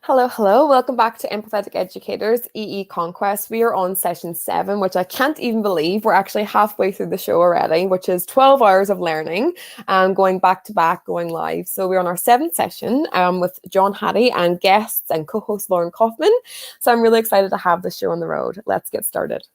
Hello, hello. Welcome back to Empathetic Educators, EE Conquest. We are on session 7, which I can't even believe. We're actually halfway through the show already, which is 12 hours of learning, going back to back, going live. So we're on our 7th session with John Hattie and guests and co-host Lauren Kaufman. So I'm really excited to have this show on the road. Let's get started.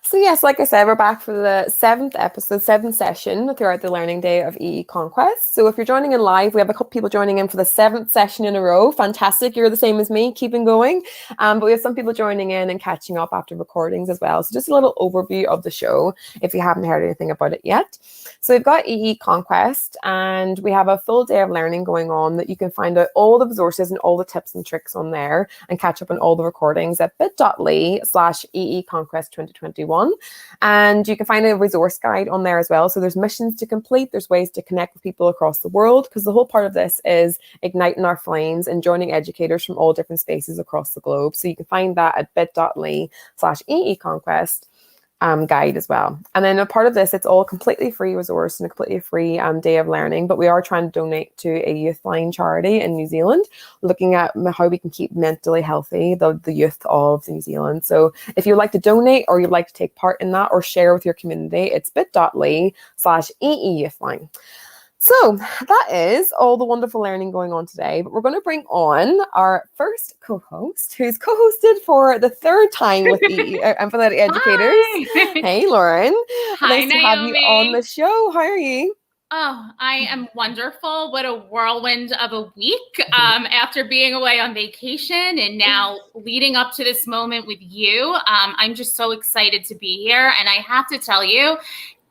So yes, like I said, we're back for the 7th episode, 7th session throughout the learning day of EE Conquest. So if you're joining in live, we have a couple people joining in for the 7th session in a row. Fantastic. You're the same as me, keeping going. But we have some people joining in and catching up after recordings as well. So just a little overview of the show if you haven't heard anything about it yet. So we've got EE Conquest and we have a full day of learning going on that you can find out all the resources and all the tips and tricks on there and catch up on all the recordings at bit.ly/EE Conquest 2021. And you can find a resource guide on there as well. So there's missions to complete, there's ways to connect with people across the world, because the whole part of this is igniting our flames and joining educators from all different spaces across the globe. So you can find that at bit.ly/EE Conquest guide as well. And then a part of this, it's all completely free resource and a completely free day of learning, but we are trying to donate to a youth line charity in New Zealand, looking at how we can keep mentally healthy the youth of New Zealand. So if you'd like to donate or you'd like to take part in that or share with your community, it's bit.ly/EE youth line. So that is all the wonderful learning going on today, but we're going to bring on our first co-host, who's co-hosted for the 3rd time with Empathetic Educators. Hi. Hey, Lauren. Hi, nice to have you on the show. How are you? Oh, I am wonderful. What a whirlwind of a week after being away on vacation and now leading up to this moment with you. I'm just so excited to be here. And I have to tell you,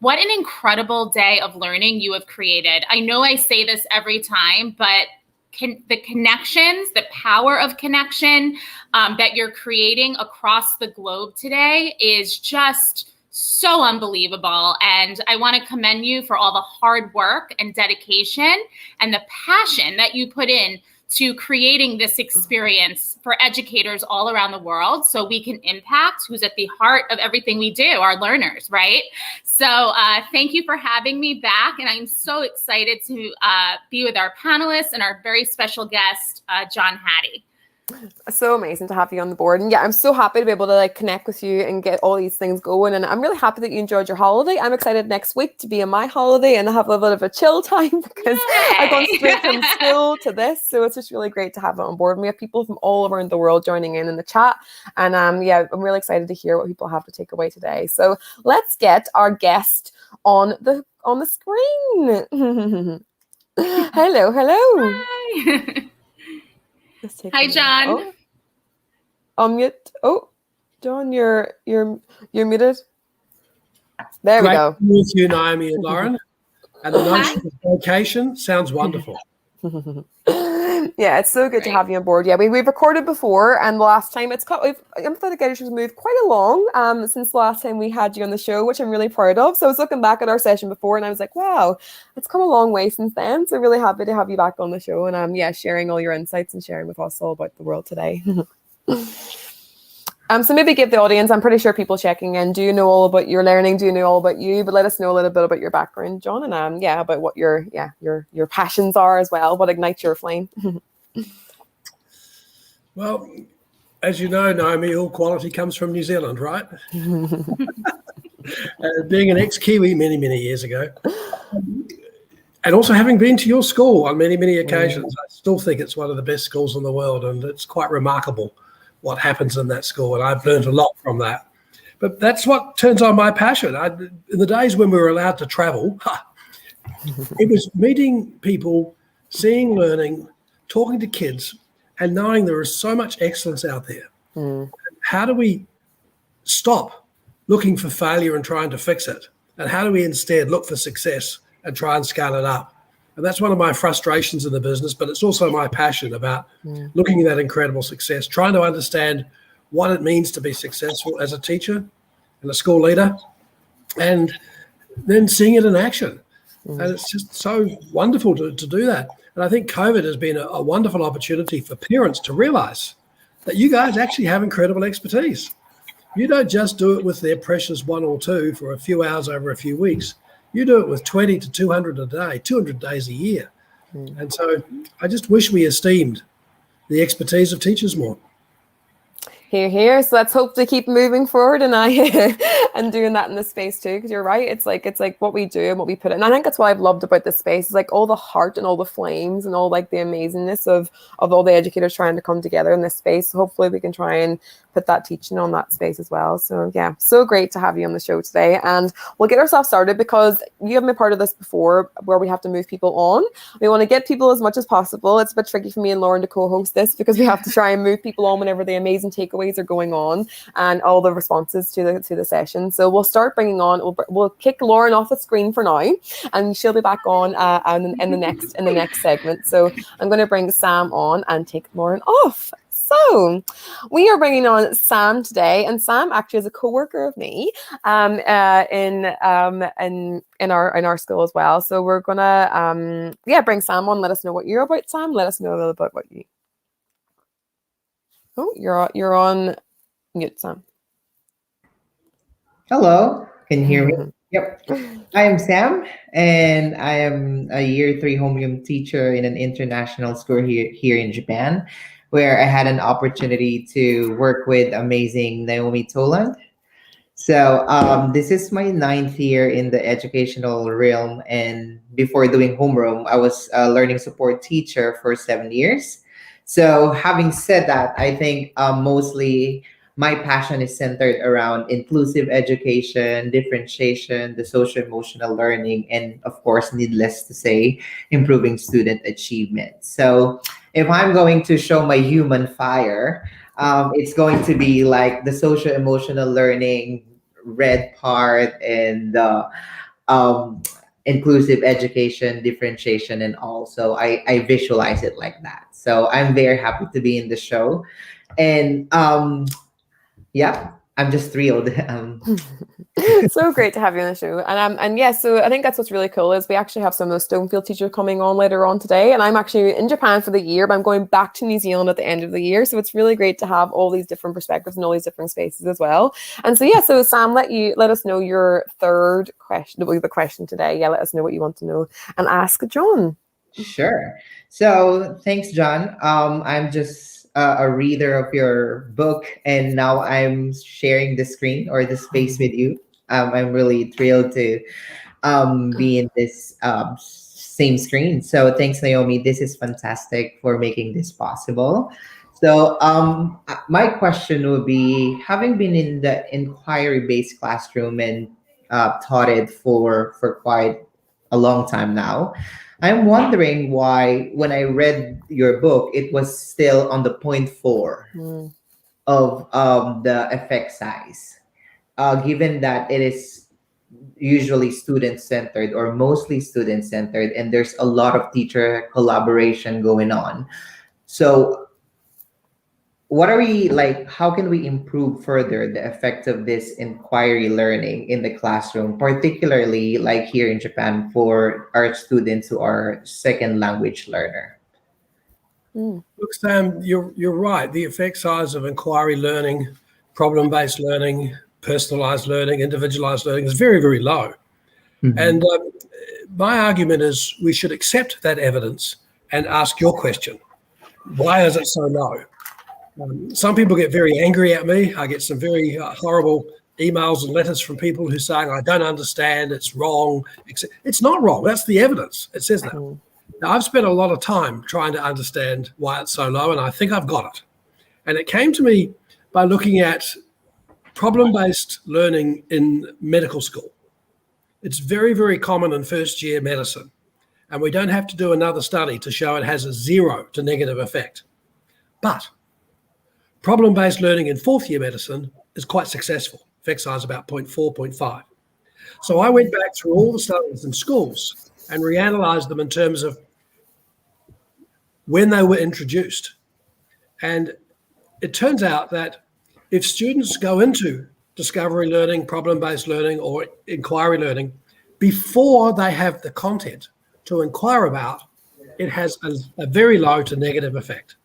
what an incredible day of learning you have created. I know I say this every time, but the connections, the power of connection that you're creating across the globe today is just so unbelievable. And I want to commend you for all the hard work and dedication and the passion that you put in to creating this experience for educators all around the world so we can impact who's at the heart of everything we do, our learners, right? So thank you for having me back. And I'm so excited to be with our panelists and our very special guest, John Hattie. So amazing to have you on the board. And yeah, I'm so happy to be able to connect with you and get all these things going. And I'm really happy that you enjoyed your holiday. I'm excited next week to be on my holiday and have a bit of a chill time because I've gone straight from school to this. So it's just really great to have it on board. And we have people from all around the world joining in the chat. And yeah, I'm really excited to hear what people have to take away today. So let's get our guest on the screen. Hello. Hi. Hi, John. Oh. Unmute. Oh, John, you're muted. There we go. Great to meet you, Naomi and Lauren. And the notion of vacation sounds wonderful. Yeah, it's so good to have you on board. Yeah, we've recorded before, and the last time Empathetic Educators has moved quite along since the last time we had you on the show, which I'm really proud of. So I was looking back at our session before, and I was like, wow, it's come a long way since then. So really happy to have you back on the show, and yeah, sharing all your insights and sharing with us all about the world today. So maybe give the audience, I'm pretty sure people checking in, do you know all about your learning? Do you know all about you? But let us know a little bit about your background, John, and yeah, about what your passions are as well, what ignites your flame. Well, as you know, Naomi, all quality comes from New Zealand, right? Being an ex-Kiwi many, many years ago, and also having been to your school on many, many occasions, I still think it's one of the best schools in the world, and it's quite remarkable what happens in that school, and I've learned a lot from that. But that's what turns on my passion. In the days when we were allowed to travel, it was meeting people, seeing learning, talking to kids, and knowing there is so much excellence out there. How do we stop looking for failure and trying to fix it? And how do we instead look for success and try and scale it up? And that's one of my frustrations in the business, but it's also my passion about looking at that incredible success, trying to understand what it means to be successful as a teacher and and a school leader, and then seeing it in action. And it's just so wonderful to do that. And I think COVID has been a wonderful opportunity for parents to realize that you guys actually have incredible expertise. You don't just do it with their precious 1 or 2 for a few hours over a few weeks. You do it with 20 to 200 a day, 200 days a year. And so I just wish we esteemed the expertise of teachers more. Here. So let's hope to keep moving forward and and doing that in this space too. Because you're right, it's like what we do and what we put in. And I think that's what I've loved about this space. Is like all the heart and all the flames and all like the amazingness of all the educators trying to come together in this space. So hopefully we can try and put that teaching on that space as well. So yeah, so great to have you on the show today. And we'll get ourselves started because you haven't been part of this before where we have to move people on. We want to get people as much as possible. It's a bit tricky for me and Lauren to co-host this because we have to try and move people on whenever the amazing takeaways are going on and all the responses to the session. So we'll start bringing on, we'll kick Lauren off the screen for now and she'll be back on in the next segment. So I'm going to bring Sam on and take Lauren off. So we are bringing on Sam today, and Sam actually is a co-worker of me in our school as well. So we're gonna bring Sam on. Let us know what you're about, Sam. Let us know a little bit about you. Oh, you're on mute, Sam. Hello, can you hear me? Yep. I am Sam, and I am a year 3 homeroom teacher in an international school here in Japan, where I had an opportunity to work with amazing Naomi Toland. So this is my 9th year in the educational realm. And before doing homeroom, I was a learning support teacher for 7 years. So having said that, I think mostly my passion is centered around inclusive education, differentiation, the social emotional learning, and of course, needless to say, improving student achievement. So if I'm going to show my human fire, it's going to be like the social emotional learning red part and the inclusive education, differentiation, and all. So I visualize it like that. So I'm very happy to be in the show. And yeah, I'm just thrilled. So great to have you on the show. And yeah, so I think that's what's really cool is we actually have some of those Stonefield teachers coming on later on today. And I'm actually in Japan for the year, but I'm going back to New Zealand at the end of the year. So it's really great to have all these different perspectives and all these different spaces as well. And so yeah, so Sam, let us know your third question, the question today. Yeah, let us know what you want to know and ask John. Sure. So thanks, John. I'm just a reader of your book, and now I'm sharing the screen or the space with you. I'm really thrilled to be in this same screen. So thanks, Naomi. This is fantastic for making this possible. So my question would be, having been in the inquiry-based classroom and taught it for quite a long time now, I'm wondering why, when I read your book, it was still on the 0.4 of the effect size, given that it is usually student-centered or mostly student-centered, and there's a lot of teacher collaboration going on. So what are we like, how can we improve further the effect of this inquiry learning in the classroom, particularly like here in Japan for our students who are second language learner? Look, Sam, you're right. The effect size of inquiry learning, problem-based learning, personalized learning, individualized learning is very, very low. And my argument is we should accept that evidence and ask your question. Why is it so low? Some people get very angry at me. I get some very horrible emails and letters from people who saying, I don't understand, it's wrong. It's not wrong. That's the evidence. It says that. Now, I've spent a lot of time trying to understand why it's so low, and I think I've got it. And it came to me by looking at problem-based learning in medical school. It's very, very common in first-year medicine, and we don't have to do another study to show it has a 0 to negative effect. But problem-based learning in fourth-year medicine is quite successful. Effect size about 0.4, 0.5. So I went back through all the studies in schools and reanalyzed them in terms of when they were introduced. And it turns out that if students go into discovery learning, problem-based learning, or inquiry learning, before they have the content to inquire about, it has a very low to negative effect.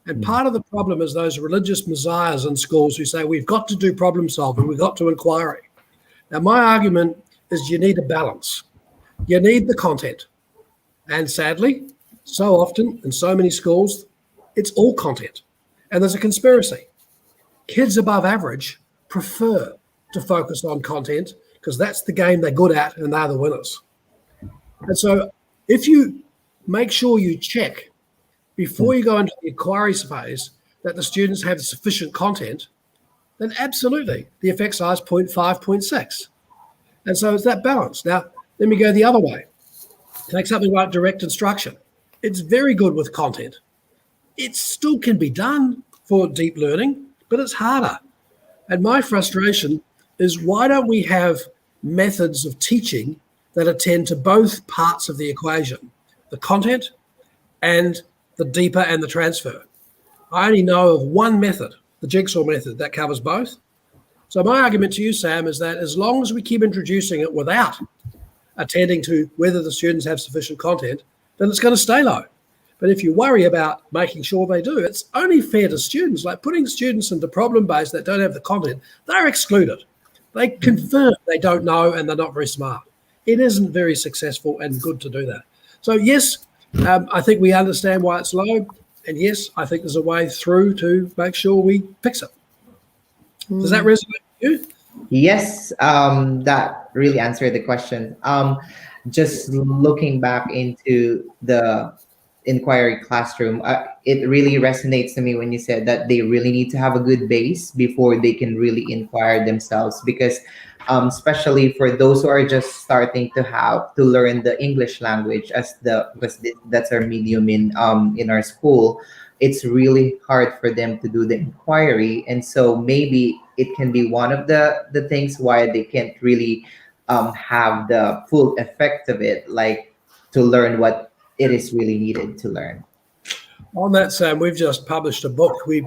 And part of the problem is those religious messiahs in schools who say, we've got to do problem solving, we've got to inquiry. Now, my argument is you need a balance. You need the content. And sadly, so often in so many schools, it's all content. And there's a conspiracy. Kids above average prefer to focus on content because that's the game they're good at and they're the winners. And so if you make sure you check before you go into the inquiry phase that the students have sufficient content, then absolutely the effect size 0.5, 0.6. And so it's that balance. Now, let me go the other way. Take something like direct instruction. It's very good with content. It still can be done for deep learning, but it's harder. And my frustration is, why don't we have methods of teaching that attend to both parts of the equation, the content and the deeper and the transfer? I only know of one method, the jigsaw method, that covers both. So my argument to you, Sam, is that as long as we keep introducing it without attending to whether the students have sufficient content, then it's going to stay low. But if you worry about making sure they do, it's only fair to students. Like putting students into problem-based that don't have the content, they're excluded. They confirm they don't know and they're not very smart. It isn't very successful and good to do that. So yes, I think we understand why it's low. And yes, I think there's a way through to make sure we fix it. Does that resonate with you? Yes, that really answered the question. Just looking back into the inquiry classroom, it really resonates to me when you said that they really need to have a good base before they can really inquire themselves, because especially for those who are just starting to learn the English language because that's our medium in our school, it's really hard for them to do the inquiry. And so maybe it can be one of the things why they can't really have the full effect of it, like to learn what it is really needed to learn. On that, Sam, we've just published a book. We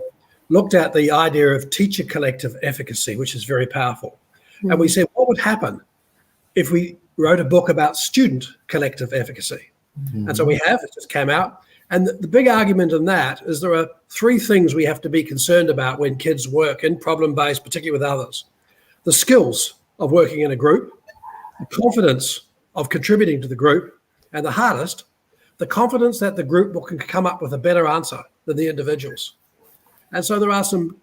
looked at the idea of teacher collective efficacy, which is very powerful. And we said, what would happen if we wrote a book about student collective efficacy? And so we have, it just came out. And the big argument in that is there are three things we have to be concerned about when kids work in problem-based, particularly with others. The skills of working in a group, the confidence of contributing to the group, and the hardest, the confidence that the group can come up with a better answer than the individuals. And so there are some,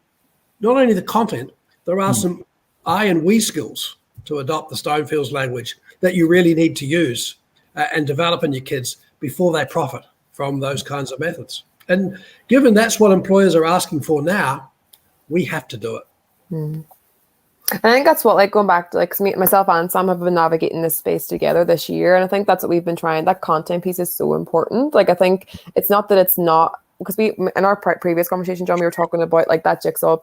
not only the content, there are some I and we skills, to adopt the Stonefields language, that you really need to use and develop in your kids before they profit from those kinds of methods. And given that's what employers are asking for now, we have to do it. I think that's what, like, going back to, like, myself and Sam have been navigating this space together this year, and I think that's what we've been trying. That content piece is so important. Like, I think it's not that it's not, because we, in our previous conversation, John, we were talking about like that jigsaw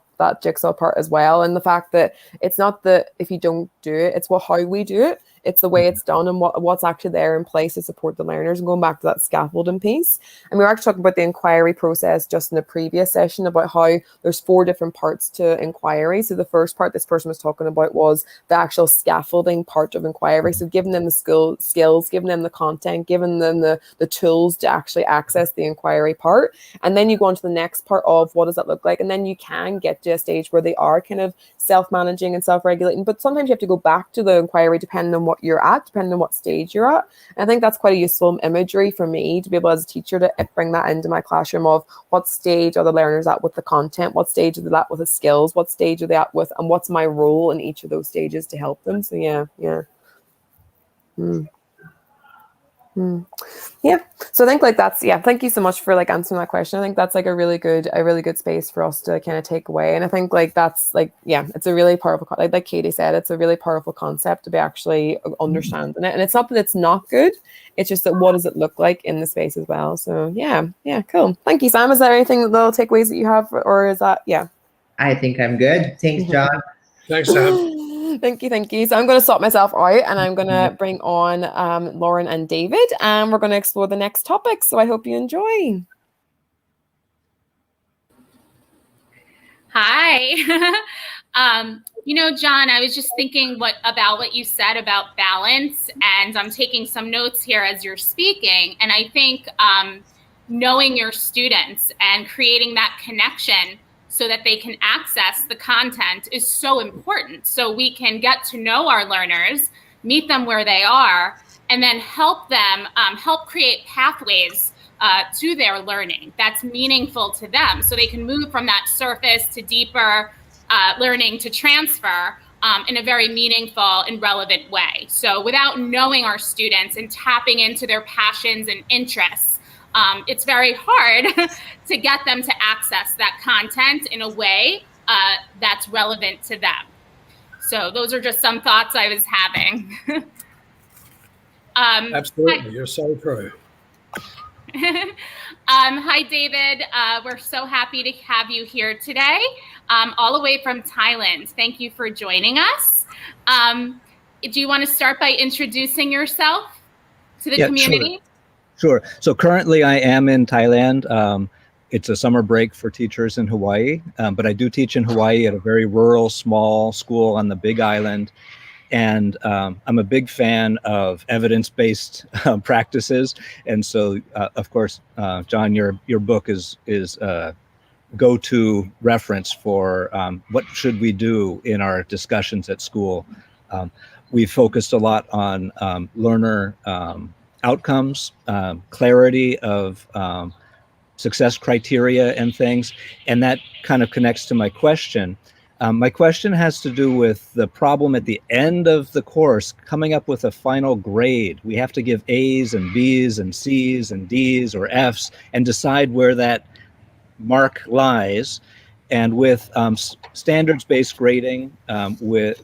part as well, and the fact that it's not that if you don't do it, it's how we do it. It's the way it's done and what's actually there in place to support the learners. And going back to that scaffolding piece, and we were actually talking about the inquiry process just in the previous session about how there's 4 different parts to inquiry. So the first part this person was talking about was the actual scaffolding part of inquiry. So giving them the skills, giving them the content, giving them the tools to actually access the inquiry part. And then you go on to the next part of what does that look like? And then you can get to a stage where they are kind of self-managing and self-regulating. But sometimes you have to go back to the inquiry depending on what you're at, depending on what stage you're at. And I think that's quite a useful imagery for me to be able as a teacher to bring that into my classroom of what stage are the learners at with the content, what stage are they at with the skills, what stage are they at with, and what's my role in each of those stages to help them. So yeah. Yeah. So I think like that's, thank you so much for like answering that question. I think that's like a really good space for us to kind of take away. And I think like that's like, it's a really powerful, like Katie said, it's a really powerful concept to be actually understanding it. And it's not that it's not good. It's just that what does it look like in the space as well? So yeah, cool. Thank you, Sam. Is there anything little takeaways that you have, or is that, I think I'm good. Thanks, John. Thanks, Sam. Thank you. So I'm going to sort myself out and I'm going to bring on Lauren and David, and we're going to explore the next topic. So I hope you enjoy. Hi. John, I was just thinking about what you said about balance, and I'm taking some notes here as you're speaking. And I think knowing your students and creating that connection so that they can access the content is so important. So we can get to know our learners, meet them where they are, and then help them, help create pathways to their learning that's meaningful to them, so they can move from that surface to deeper learning to transfer in a very meaningful and relevant way. So without knowing our students and tapping into their passions and interests, it's very hard to get them to access that content in a way that's relevant to them. So those are just some thoughts I was having. Absolutely, you're so true. Hi, David. We're so happy to have you here today, all the way from Thailand. Thank you for joining us. Do you want to start by introducing yourself to the community? Sure. So currently I am in Thailand. It's a summer break for teachers in Hawaii, but I do teach in Hawaii at a very rural, small school on the Big Island. And I'm a big fan of evidence-based practices. And so, of course, John, your book is a go-to reference for what should we do in our discussions at school. We've focused a lot on learner outcomes, clarity of success criteria and things. And that kind of connects to my question. My question has to do with the problem at the end of the course, coming up with a final grade. We have to give A's and B's and C's and D's or F's and decide where that mark lies. And with standards-based grading, with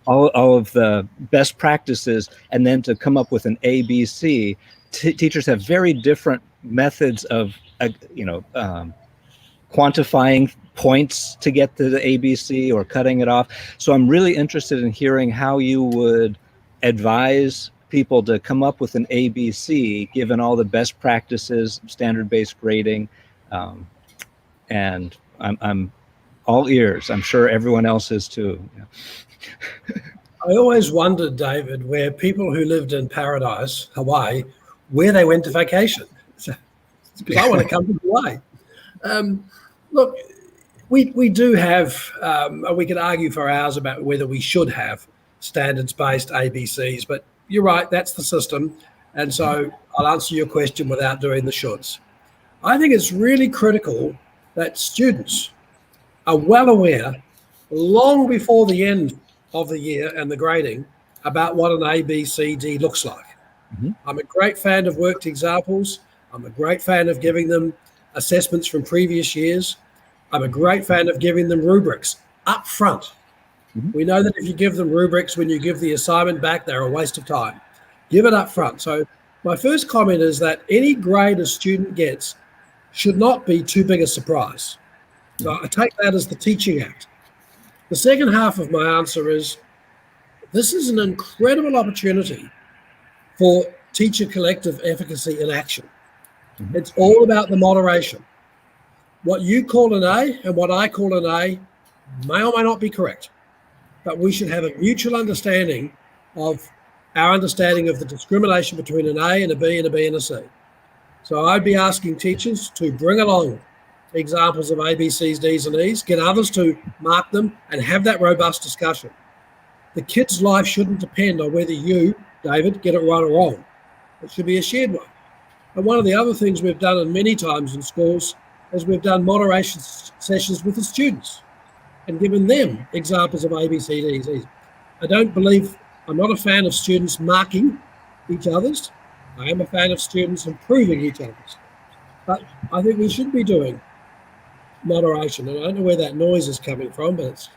all of the best practices, and then to come up with an A, B, C, teachers have very different methods of, quantifying points to get to the ABC or cutting it off. So I'm really interested in hearing how you would advise people to come up with an ABC, given all the best practices, standard-based grading, and I'm all ears. I'm sure everyone else is too. I always wondered, David, where people who lived in paradise, Hawaii, where they went to vacation. Because I want to come to Hawaii. Look, we do have, we could argue for hours about whether we should have standards-based ABCs, but you're right, that's the system. And so I'll answer your question without doing the shoulds. I think it's really critical that students are well aware, long before the end of the year and the grading, about what an ABCD looks like. Mm-hmm. I'm a great fan of worked examples. I'm a great fan of giving them assessments from previous years. I'm a great fan of giving them rubrics up front. Mm-hmm. We know that if you give them rubrics when you give the assignment back, they're a waste of time. Give it up front. So my first comment is that any grade a student gets should not be too big a surprise. So I take that as the teaching act. The second half of my answer is, this is an incredible opportunity for teacher collective efficacy in action. Mm-hmm. It's all about the moderation. What you call an A and what I call an A may or may not be correct, but we should have a mutual understanding of our understanding of the discrimination between an A and a B and a B and a C. So I'd be asking teachers to bring along examples of ABCs, Ds and E's, get others to mark them and have that robust discussion. The kid's life shouldn't depend on whether you, David, get it right or wrong. It should be a shared one. And one of the other things we've done many times in schools is we've done moderation sessions with the students and given them examples of ABCDs. I'm not a fan of students marking each other's. I am a fan of students improving each other's. But I think we should be doing moderation. And I don't know where that noise is coming from, but it's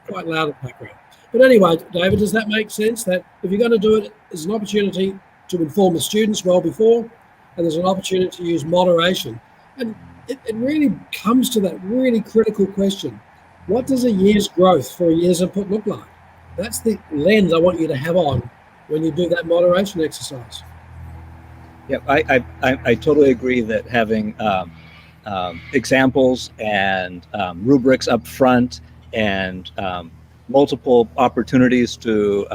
quite loud in the background. But anyway, David, does that make sense? That if you're going to do it, there's an opportunity to inform the students well before, and there's an opportunity to use moderation. And it really comes to that really critical question. What does a year's growth for a year's input look like? That's the lens I want you to have on when you do that moderation exercise. Yeah, I totally agree that having examples and rubrics up front, and multiple opportunities to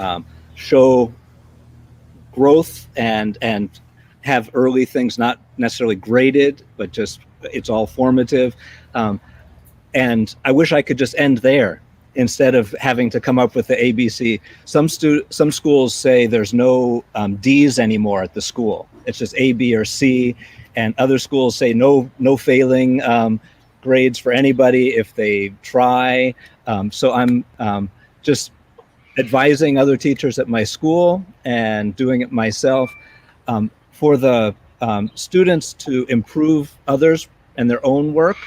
show growth and have early things not necessarily graded, but just it's all formative. And I wish I could just end there instead of having to come up with the ABC. Some schools say there's no D's anymore at the school. It's just A, B, or C. And other schools say no failing grades for anybody if they try. So I'm just advising other teachers at my school and doing it myself for the students to improve others and their own work,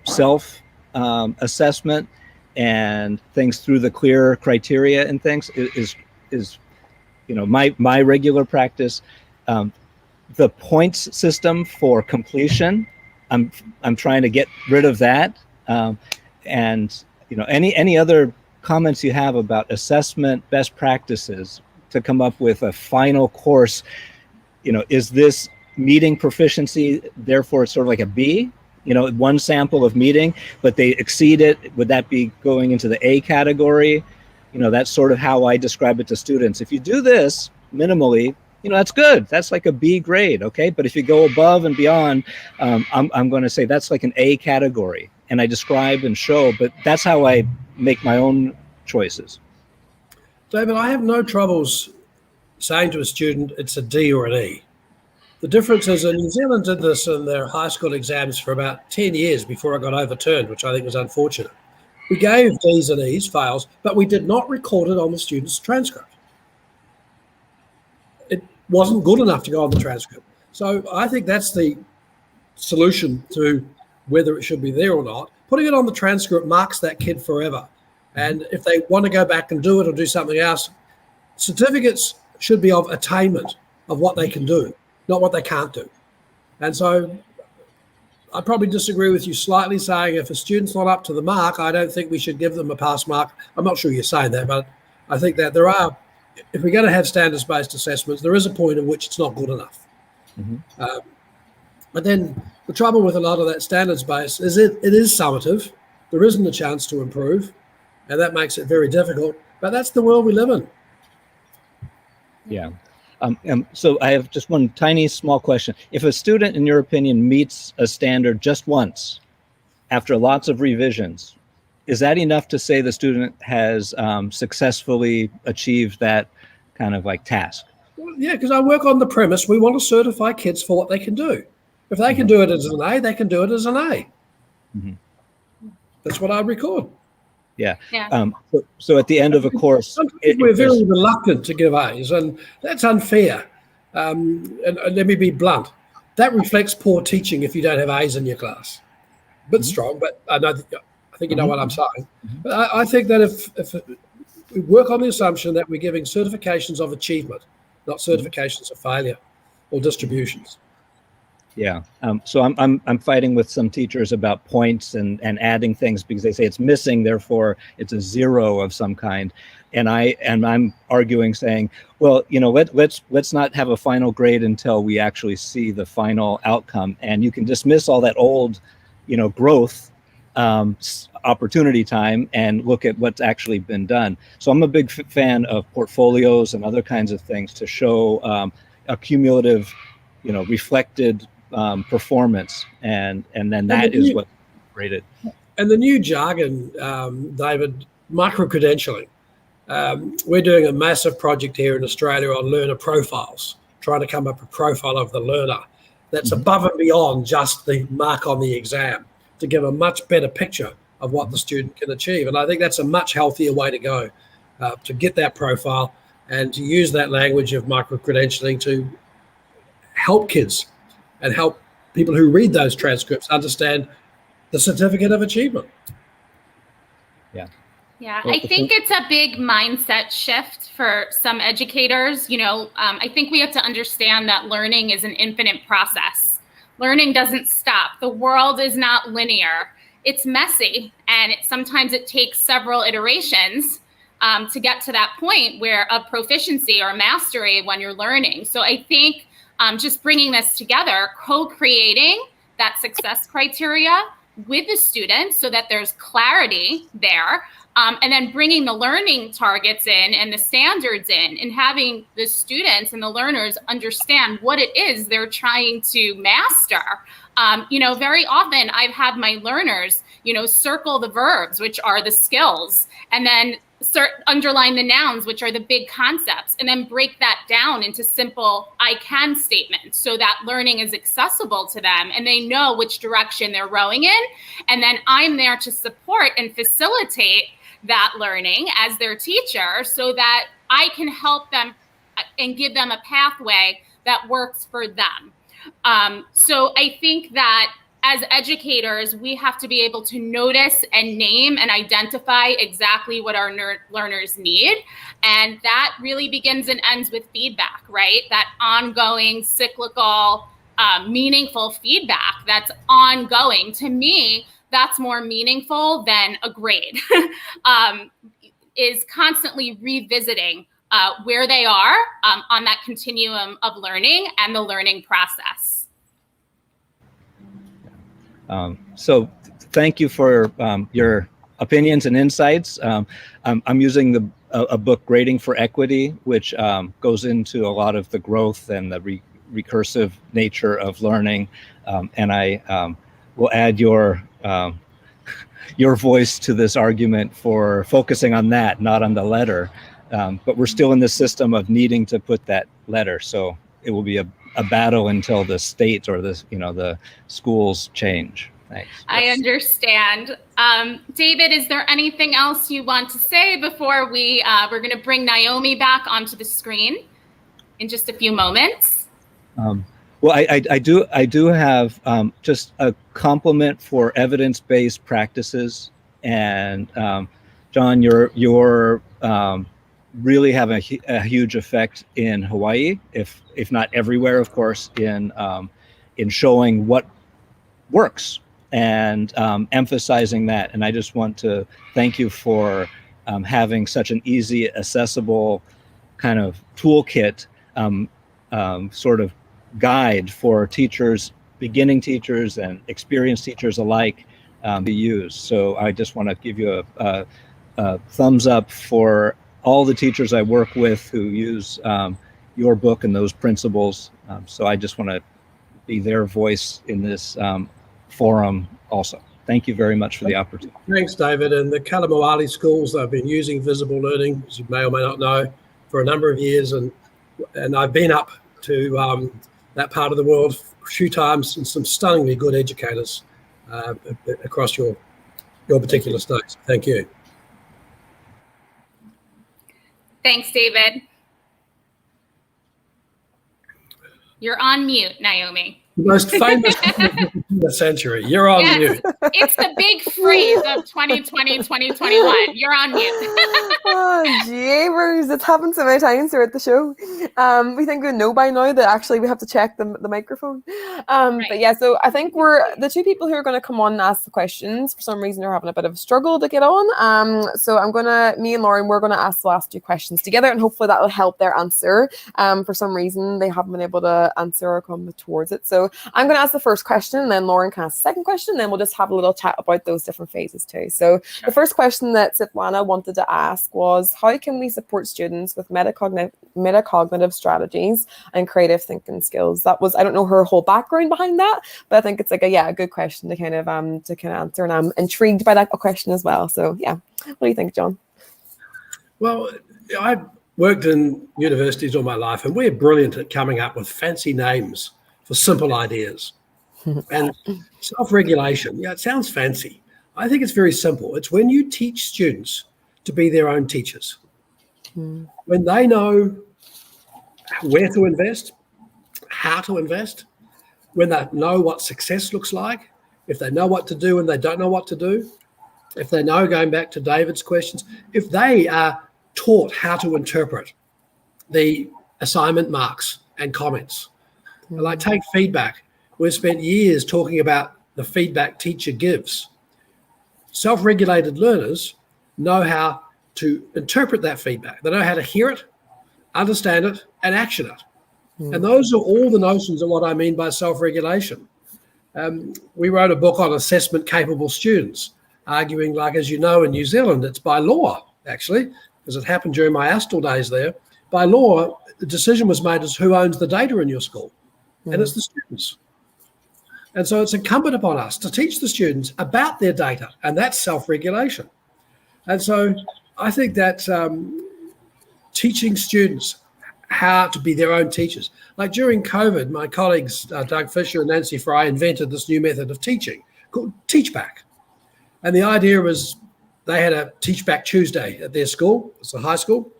self assessment and things through the clear criteria and things is my regular practice. The points system for completion, I'm trying to get rid of that. And any other comments you have about assessment best practices to come up with a final course, is this meeting proficiency, therefore it's sort of like a B, one sample of meeting, but they exceed it, would that be going into the A category? That's sort of how I describe it to students. If you do this minimally, that's good. That's like a B grade, okay? But if you go above and beyond, I'm going to say that's like an A category. And I describe and show, but that's how I make my own choices. David, I have no troubles saying to a student it's a D or an E. The difference is that New Zealand did this in their high school exams for about 10 years before it got overturned, which I think was unfortunate. We gave Ds and Es, fails, but we did not record it on the student's transcript. It wasn't good enough to go on the transcript. So I think that's the solution to whether it should be there or not. Putting it on the transcript marks that kid forever. And if they want to go back and do it or do something else, certificates should be of attainment of what they can do, not what they can't do. And so I probably disagree with you slightly, saying if a student's not up to the mark, I don't think we should give them a pass mark. I'm not sure you're saying that, but I think that there are, if we're going to have standards-based assessments, there is a point at which it's not good enough. Mm-hmm. But then the trouble with a lot of that standards-based is it is summative. There isn't a chance to improve, and that makes it very difficult. But that's the world we live in. Yeah. So I have just one tiny small question. If a student, in your opinion, meets a standard just once after lots of revisions, is that enough to say the student has successfully achieved that kind of like task? Well, yeah, because I work on the premise we want to certify kids for what they can do. If they can do it as an A, they can do it as an A. Mm-hmm. That's what I record. Yeah. So at the end of a course, we're very reluctant to give A's, and that's unfair. And let me be blunt. That reflects poor teaching if you don't have A's in your class. A bit strong, but I think you know what I'm saying. But I think that if we work on the assumption that we're giving certifications of achievement, not certifications of failure or distributions. Yeah. So I'm fighting with some teachers about points and adding things because they say it's missing, therefore it's a zero of some kind. And I'm arguing, saying, well, let's not have a final grade until we actually see the final outcome. And you can dismiss all that old, growth opportunity time and look at what's actually been done. So I'm a big fan of portfolios and other kinds of things to show a cumulative, reflected performance, and then that is what graded. And the new jargon, David, micro-credentialing. We're doing a massive project here in Australia on learner profiles, trying to come up with a profile of the learner that's above and beyond just the mark on the exam, to give a much better picture of what the student can achieve. And I think that's a much healthier way to go, to get that profile and to use that language of micro-credentialing to help kids and help people who read those transcripts understand the certificate of achievement. Yeah, I think it's a big mindset shift for some educators. I think we have to understand that learning is an infinite process. Learning doesn't stop. The world is not linear. It's messy, and sometimes it takes several iterations to get to that point of proficiency or mastery when you're learning. So I think just bringing this together, co-creating that success criteria with the students so that there's clarity there. And then bringing the learning targets in and the standards in, and having the students and the learners understand what it is they're trying to master. Very often I've had my learners, circle the verbs, which are the skills, and then underline the nouns, which are the big concepts, and then break that down into simple I can statements so that learning is accessible to them and they know which direction they're rowing in. And then I'm there to support and facilitate that learning as their teacher so that I can help them and give them a pathway that works for them. So I think that as educators, we have to be able to notice and name and identify exactly what our learners need. And that really begins and ends with feedback, right? That ongoing, cyclical, meaningful feedback that's ongoing. To me, that's more meaningful than a grade, is constantly revisiting where they are on that continuum of learning and the learning process. So thank you for your opinions and insights. I'm using a book, Grading for Equity, which goes into a lot of the growth and the recursive nature of learning. And I will add your voice to this argument for focusing on that, not on the letter. But we're still in the system of needing to put that letter. So it will be a battle until the state or the schools change. Thanks. I understand. David, is there anything else you want to say before we're going to bring Naomi back onto the screen in just a few moments? Well, I do have just a compliment for evidence-based practices, and John, you're really have a huge effect in Hawaii, if not everywhere, of course, in showing what works and emphasizing that. And I just want to thank you for having such an easy, accessible kind of toolkit, sort of guide for teachers, beginning teachers and experienced teachers alike to use. So I just want to give you a thumbs up for all the teachers I work with who use your book and those principles. So I just want to be their voice in this forum also. Thank you very much for the opportunity. Thanks, David. And the Kalamoali schools, they've been using visible learning, as you may or may not know, for a number of years. And I've been up to that part of the world a few times, and some stunningly good educators across your particular states. Thank you. Thanks, David. You're on mute, Naomi. The most famous of the century. You're on mute. It's the big phrase of 2020, 2021. You're on mute. Oh, jeepers. It's happened so many times throughout the show. We think we know by now that actually we have to check the microphone. Right. But yeah, so I think we're the two people who are going to come on and ask the questions. For some reason, are having a bit of a struggle to get on. So me and Lauren, we're going to ask the last two questions together, and hopefully that will help their answer. For some reason, they haven't been able to answer or come towards it. So I'm going to ask the first question, and then Lauren can ask the second question, and then we'll just have a little chat about those different phases too. So the first question that Svetlana wanted to ask was, how can we support students with metacognitive strategies and creative thinking skills? That was, I don't know her whole background behind that, but I think it's like a good question to kind of answer, and I'm intrigued by that question as well. So yeah, what do you think, John? Well, I've worked in universities all my life, and we're brilliant at coming up with fancy names for simple ideas. And self-regulation, it sounds fancy. I think it's very simple. It's when you teach students to be their own teachers. When they know where to invest, how to invest, when they know what success looks like, if they know what to do and they don't know what to do, if they know, going back to David's questions, if they are taught how to interpret the assignment marks and comments, like take feedback. We've spent years talking about the feedback teacher gives. Self-regulated learners know how to interpret that feedback. They know how to hear it, understand it, and action it. And those are all the notions of what I mean by self-regulation. We wrote a book on assessment-capable students, arguing, like, as you know, in New Zealand, it's by law, actually, because it happened during my Astle days there. By law, the decision was made as who owns the data in your school, and it's the students. And so it's incumbent upon us to teach the students about their data, and that's self-regulation. And so I think that teaching students how to be their own teachers. Like during COVID, my colleagues, Doug Fisher and Nancy Fry, invented this new method of teaching called Teach Back. And the idea was they had a Teach Back Tuesday at their school. It's a high school.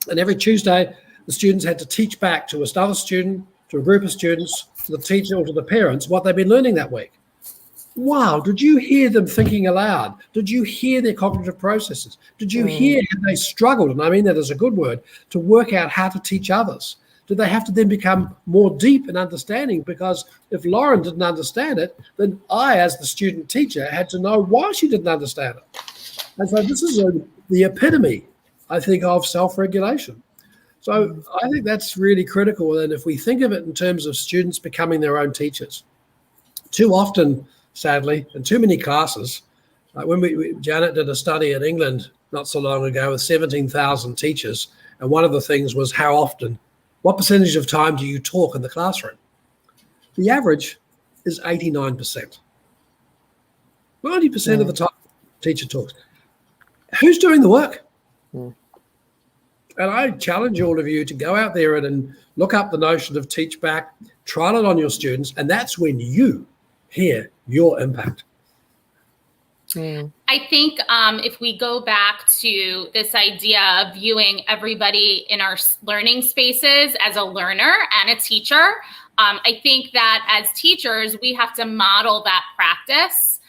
And every Tuesday, the students had to teach back to another student, to a group of students, to the teacher or to the parents what they'd been learning that week. Wow, did you hear them thinking aloud? Did you hear their cognitive processes? Did you hear how they struggled, and I mean that as a good word, to work out how to teach others? Did they have to then become more deep in understanding? Because if Lauren didn't understand it, then I, as the student teacher, had to know why she didn't understand it. And so this is the epitome, I think, of self-regulation. So I think that's really critical. And if we think of it in terms of students becoming their own teachers, too often, sadly, in too many classes, like when Janet did a study in England not so long ago with 17,000 teachers, and one of the things was what percentage of time do you talk in the classroom? The average is 89%. 90% of the time, the teacher talks. Who's doing the work? And I challenge all of you to go out there and look up the notion of Teach Back, trial it on your students, and that's when you hear your impact. I think if we go back to this idea of viewing everybody in our learning spaces as a learner and a teacher, I think that as teachers, we have to model that practice.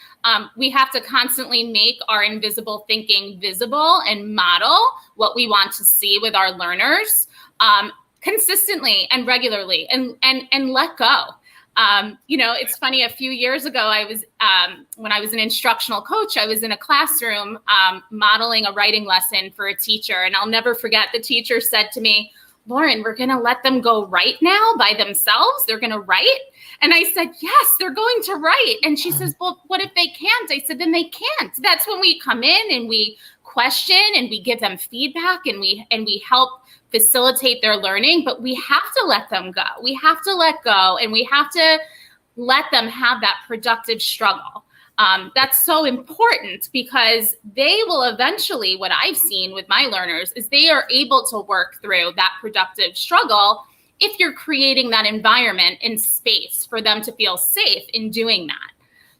We have to constantly make our invisible thinking visible and model what we want to see with our learners consistently and regularly and let go. It's funny, a few years ago, when I was an instructional coach, I was in a classroom modeling a writing lesson for a teacher. And I'll never forget, the teacher said to me, "Lauren, we're going to let them go write now by themselves. They're going to write." And I said, "Yes, they're going to write." And she says, "Well, what if they can't?" I said, "Then they can't." That's when we come in and we question and we give them feedback and we help facilitate their learning, but we have to let them go. We have to let go, and we have to let them have that productive struggle. That's so important, because they will eventually, what I've seen with my learners is they are able to work through that productive struggle if you're creating that environment and space for them to feel safe in doing that.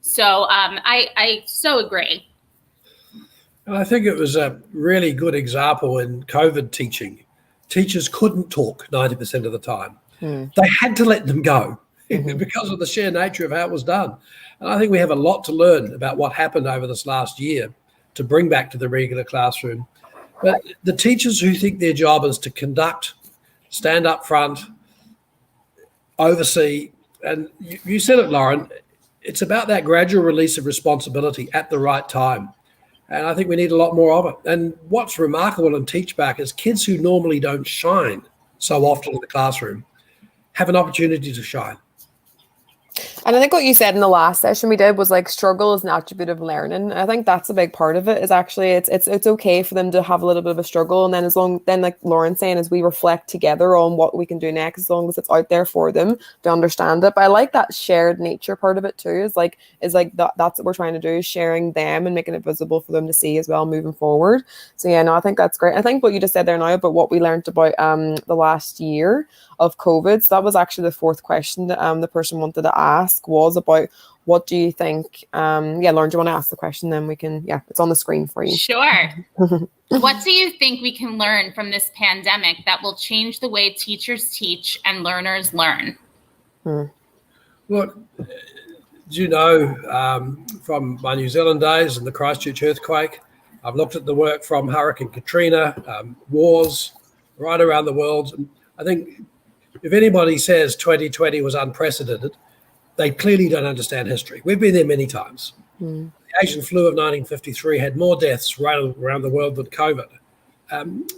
So I so agree. And I think it was a really good example in COVID teaching. Teachers couldn't talk 90% of the time. They had to let them go because of the sheer nature of how it was done. And I think we have a lot to learn about what happened over this last year to bring back to the regular classroom. But the teachers who think their job is to conduct, stand up front, oversee, and you said it, Lauren, it's about that gradual release of responsibility at the right time. And I think we need a lot more of it. And what's remarkable in Teach Back is kids who normally don't shine so often in the classroom have an opportunity to shine. And I think what you said in the last session we did was like struggle is an attribute of learning. And I think that's a big part of it, is actually it's okay for them to have a little bit of a struggle. And then like Lauren's saying, as we reflect together on what we can do next, as long as it's out there for them to understand it. But I like that shared nature part of it too, is like that's what we're trying to do, is sharing them and making it visible for them to see as well moving forward. So yeah, no, I think that's great. I think what you just said there now about what we learned about the last year of COVID. So that was actually the fourth question that the person wanted to ask, was about what do you think? Lauren, do you want to ask the question? Then we can, it's on the screen for you. Sure. What do you think we can learn from this pandemic that will change the way teachers teach and learners learn? Look, you know, from my New Zealand days and the Christchurch earthquake, I've looked at the work from Hurricane Katrina, wars right around the world. And I think if anybody says 2020 was unprecedented, they clearly don't understand history. We've been there many times. The Asian flu of 1953 had more deaths right around the world than COVID.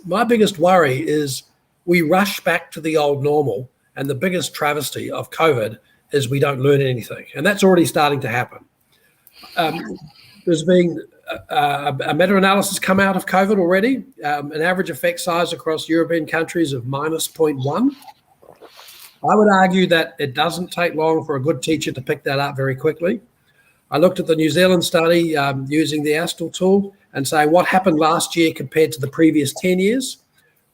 My biggest worry is we rush back to the old normal, and the biggest travesty of COVID is we don't learn anything. And that's already starting to happen. There's been a meta-analysis come out of COVID already, an average effect size across European countries of -0.1. I would argue that it doesn't take long for a good teacher to pick that up very quickly. I looked at the New Zealand study using the ASTEL tool and say what happened last year compared to the previous 10 years.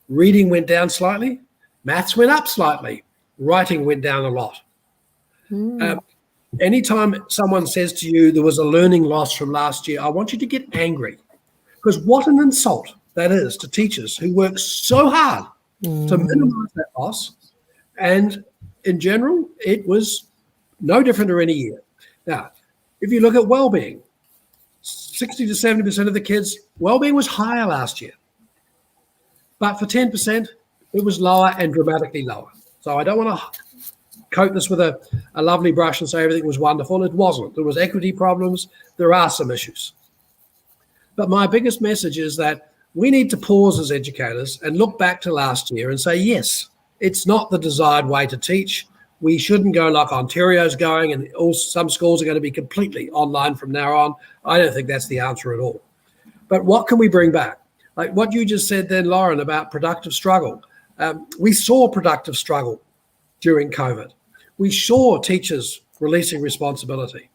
Reading went down slightly, maths went up slightly, writing went down a lot. Anytime someone says to you there was a learning loss from last year, I want you to get angry, because what an insult that is to teachers who work so hard to minimize that loss. And in general, it was no different to any year. Now, if you look at well-being, 60 to 70% of the kids, well-being was higher last year. But for 10%, it was lower and dramatically lower. So I don't want to coat this with a lovely brush and say everything was wonderful. It wasn't. There was equity problems. There are some issues. But my biggest message is that we need to pause as educators and look back to last year and say, yes, it's not the desired way to teach. We shouldn't go like Ontario's going, and some schools are going to be completely online from now on. I don't think that's the answer at all. But what can we bring back? Like what you just said then, Lauren, about productive struggle. We saw productive struggle during COVID. We saw teachers releasing responsibility.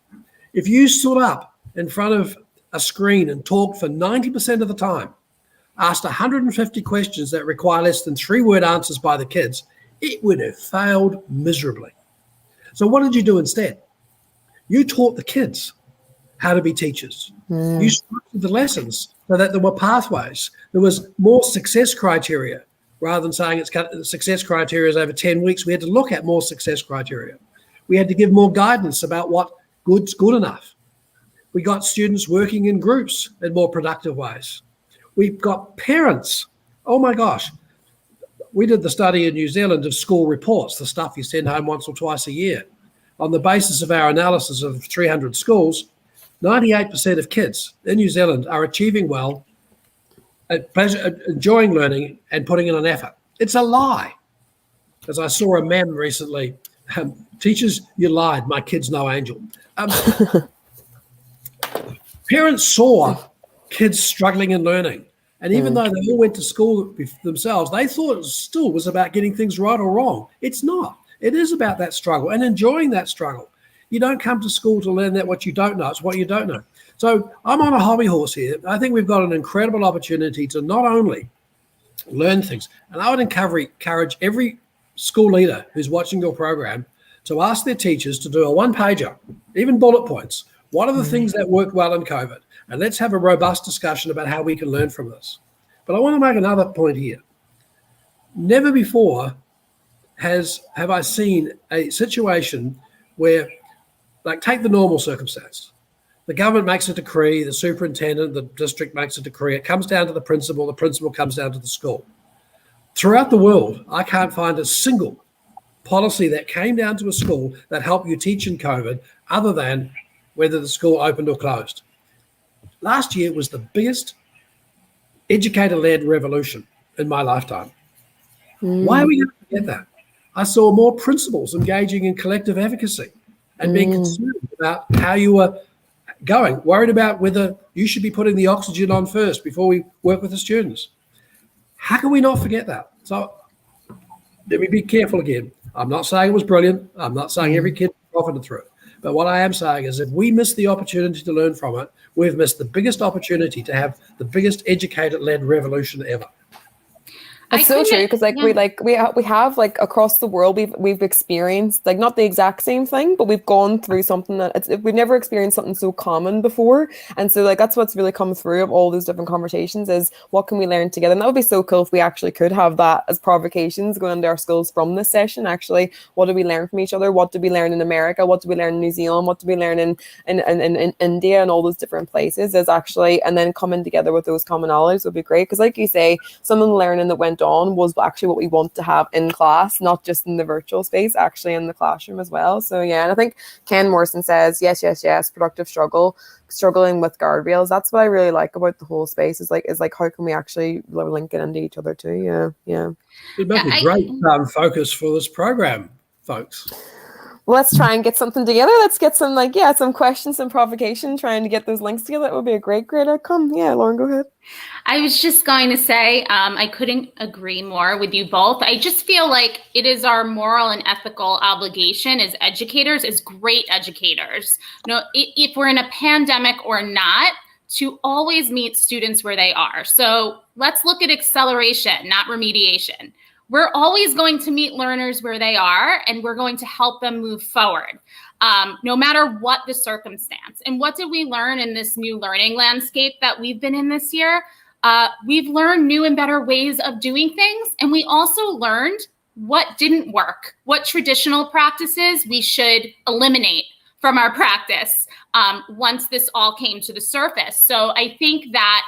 If you stood up in front of a screen and talked for 90% of the time, asked 150 questions that require less than 3-word answers by the kids, it would have failed miserably. So what did you do instead? You taught the kids how to be teachers. You structured the lessons so that there were pathways. There was more success criteria. Rather than saying it's success criteria is over 10 weeks, we had to look at more success criteria. We had to give more guidance about what good's good enough. We got students working in groups in more productive ways. We've got parents. Oh my gosh. We did the study in New Zealand of school reports, the stuff you send home once or twice a year. On the basis of our analysis of 300 schools, 98% of kids in New Zealand are achieving well, enjoying learning and putting in an effort. It's a lie. As I saw a meme recently, teachers, you lied, my kid's no angel. Parents saw kids struggling in learning. And even though they all went to school themselves, they thought it still was about getting things right or wrong. It's not. It is about that struggle and enjoying that struggle. You don't come to school to learn that what you don't know. It's what you don't know. So I'm on a hobby horse here. I think we've got an incredible opportunity to not only learn things, and I would encourage every school leader who's watching your program to ask their teachers to do a one-pager, even bullet points. What are the things that worked well in COVID? And let's have a robust discussion about how we can learn from this. But I want to make another point here. Never before have I seen a situation where, like, take the normal circumstance. The government makes a decree, the superintendent, the district makes a decree. It comes down to the principal comes down to the school. Throughout the world, I can't find a single policy that came down to a school that helped you teach in COVID other than whether the school opened or closed. Last year was the biggest educator-led revolution in my lifetime. Why are we going to forget that? I saw more principals engaging in collective advocacy and being concerned about how you were going, worried about whether you should be putting the oxygen on first before we work with the students. How can we not forget that? So let me be careful again. I'm not saying it was brilliant. I'm not saying every kid profited through it. But what I am saying is if we miss the opportunity to learn from it, we've missed the biggest opportunity to have the biggest educator-led revolution ever. It's so true, because we have like across the world we've experienced like not the exact same thing, but we've gone through something that we've never experienced something so common before, and so like that's what's really come through of all those different conversations is what can we learn together, and that would be so cool if we actually could have that as provocations going into our schools from this session. Actually, what did we learn from each other? What did we learn in America? What did we learn in New Zealand? What did we learn in India and all those different places? Is actually, and then coming together with those commonalities would be great, because like you say, some of the learning that went on was actually what we want to have in class, not just in the virtual space, actually in the classroom as well. So yeah, and I think Ken Morrison says yes, productive struggling with guardrails. That's what I really like about the whole space is like how can we actually link it into each other too. Yeah. It might be great focus for this program, folks. let's try and get something together. Let's get some some questions, some provocation, trying to get those links together. That would be a great outcome. Yeah, Lauren, go ahead. I was just going to say, I couldn't agree more with you both. I just feel like it is our moral and ethical obligation as educators, as great educators, if we're in a pandemic or not, to always meet students where they are. So let's look at acceleration, not remediation. We're always going to meet learners where they are, and we're going to help them move forward, no matter what the circumstance. And what did we learn in this new learning landscape that we've been in this year? We've learned new and better ways of doing things. And we also learned what didn't work, what traditional practices we should eliminate from our practice once this all came to the surface. So I think that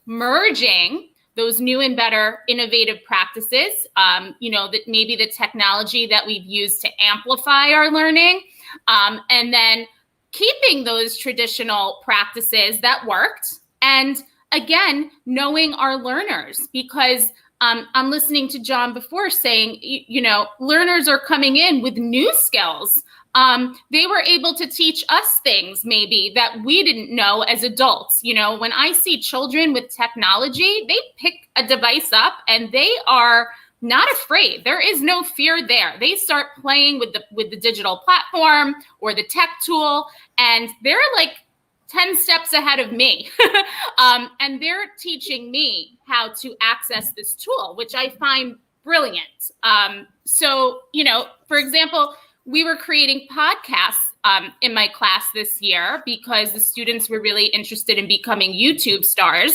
merging those new and better innovative practices, that maybe the technology that we've used to amplify our learning, and then keeping those traditional practices that worked. And again, knowing our learners, because I'm listening to John before saying, learners are coming in with new skills. They were able to teach us things maybe that we didn't know as adults. When I see children with technology, they pick a device up and they are not afraid. There is no fear there. They start playing with the digital platform or the tech tool, and they're like 10 steps ahead of me. And they're teaching me how to access this tool, which I find brilliant. So, for example, we were creating podcasts in my class this year because the students were really interested in becoming YouTube stars.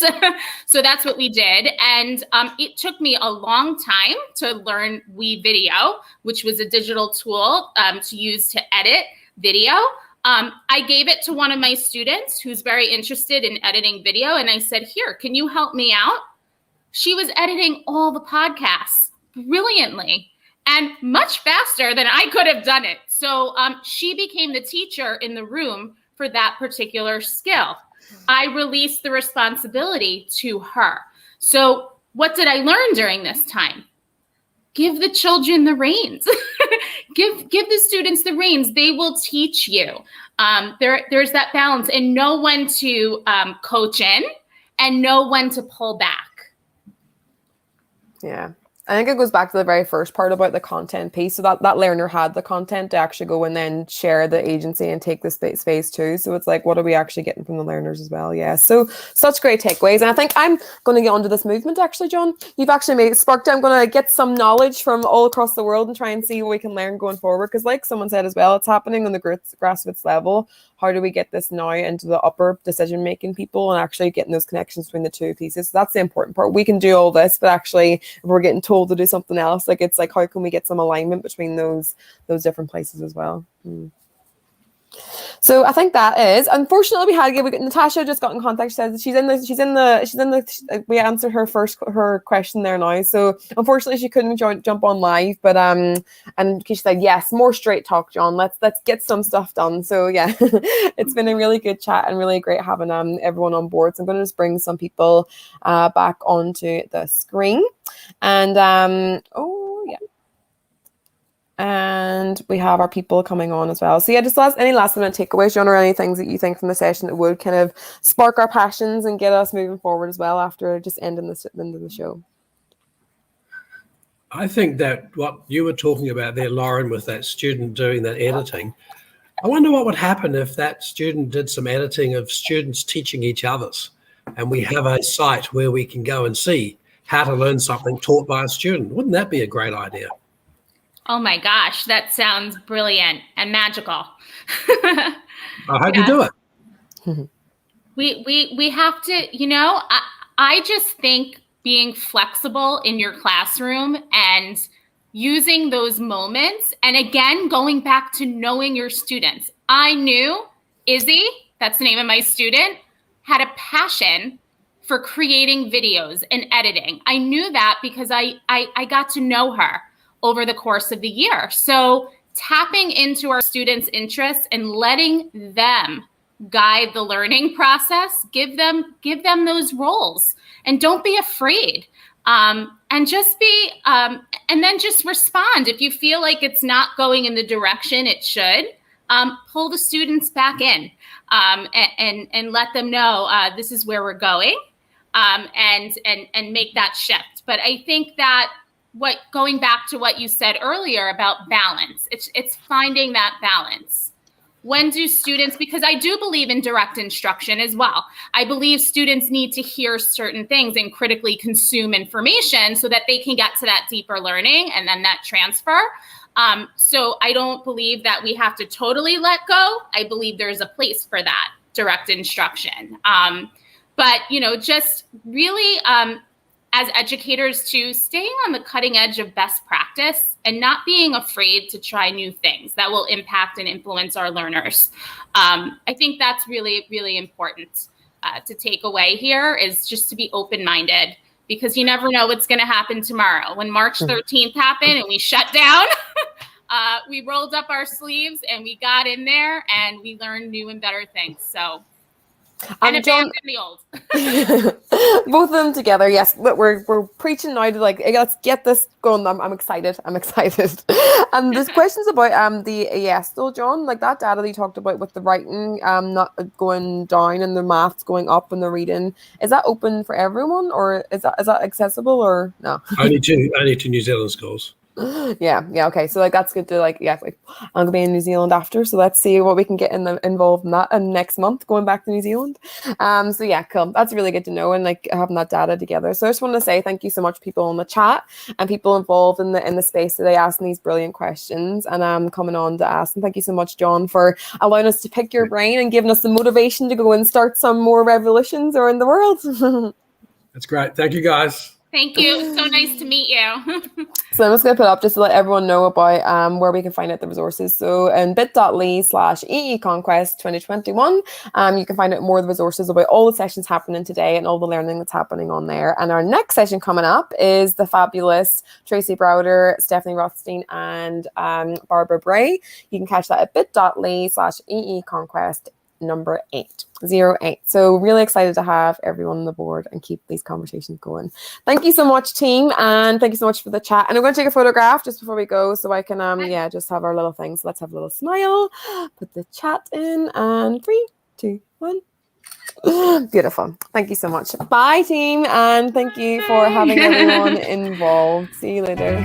So that's what we did. And it took me a long time to learn WeVideo, which was a digital tool to use to edit video. I gave it to one of my students who's very interested in editing video. And I said, here, can you help me out? She was editing all the podcasts brilliantly and much faster than I could have done it. So she became the teacher in the room for that particular skill. I released the responsibility to her. So what did I learn during this time? Give the children the reins. Give the students the reins. They will teach you. There's that balance, and know when to coach in and know when to pull back. Yeah. I think it goes back to the very first part about the content piece. So that learner had the content to actually go and then share the agency and take the space too. So it's like, what are we actually getting from the learners as well? Yeah. So such great takeaways. And I think I'm going to get onto this movement actually, John. You've actually made it sparked. I'm going to get some knowledge from all across the world and try and see what we can learn going forward. Because like someone said as well, it's happening on the grassroots level. How do we get this now into the upper decision-making people and actually getting those connections between the two pieces? So that's the important part. We can do all this, but actually if we're getting told to do something else, like it's like, how can we get some alignment between those different places as well? So I think that is, unfortunately, Natasha just got in contact. She says we answered her question there now. So unfortunately she couldn't jump on live, but and she said, yes, more straight talk, John. Let's get some stuff done. So yeah, it's been a really good chat and really great having everyone on board. So I'm going to just bring some people back onto the screen, and and we have our people coming on as well. So yeah, just any last minute takeaways, John, or any things that you think from the session that would kind of spark our passions and get us moving forward as well after just ending the show. I think that what you were talking about there, Lauren, with that student doing that editing, I wonder what would happen if that student did some editing of students teaching each others, and we have a site where we can go and see how to learn something taught by a student. Wouldn't that be a great idea? Oh my gosh, that sounds brilliant and magical. I hope you do it. We have to, I just think being flexible in your classroom and using those moments, and again, going back to knowing your students. I knew Izzy, that's the name of my student, had a passion for creating videos and editing. I knew that because I got to know her over the course of the year. So tapping into our students' interests and letting them guide the learning process, give them those roles, and don't be afraid. And just be, and then just respond. If you feel like it's not going in the direction it should, pull the students back in, and let them know this is where we're going, and make that shift. But I think that going back to what you said earlier about balance, it's finding that balance. When do students, because I do believe in direct instruction as well. I believe students need to hear certain things and critically consume information so that they can get to that deeper learning and then that transfer. So I don't believe that we have to totally let go. I believe there's a place for that direct instruction. But, just really, as educators, to staying on the cutting edge of best practice and not being afraid to try new things that will impact and influence our learners. I think that's really, really important to take away here, is just to be open-minded, because you never know what's going to happen tomorrow. When March 13th happened and we shut down, we rolled up our sleeves and we got in there and we learned new and better things. So, and abandon the old. Both of them together, yes. But we're preaching now to let's get this going. I'm excited. And there's questions about the ES though, John, like that data that you talked about with the writing not going down and the maths going up and the reading. Is that open for everyone, or is that accessible, or no? Only to New Zealand schools. Yeah, okay, so that's good to I'm gonna be in New Zealand after, so let's see what we can get involved in that next month, going back to New Zealand. So yeah, cool, that's really good to know, and having that data together. So I just want to say thank you so much, people in the chat and people involved in the space today, asking these brilliant questions and coming on to ask. And thank you so much, John, for allowing us to pick your brain and giving us the motivation to go and start some more revolutions around the world. That's great. Thank you, guys. Thank you. It was so nice to meet you. So I'm just going to put up just to let everyone know about where we can find out the resources. So in bit.ly/EEConquest 2021, you can find out more of the resources about all the sessions happening today and all the learning that's happening on there. And our next session coming up is the fabulous Tracy Browder, Stephanie Rothstein, and Barbara Bray. You can catch that at bit.ly/EEConquest number 808. So really excited to have everyone on the board and keep these conversations going. Thank you so much, team, and thank you so much for the chat. And I'm going to take a photograph just before we go, so I can just have our little things. So let's have a little smile, put the chat in, and 3, 2, 1. Beautiful. Thank you so much. Bye, team, and thank you for having everyone involved. See you later.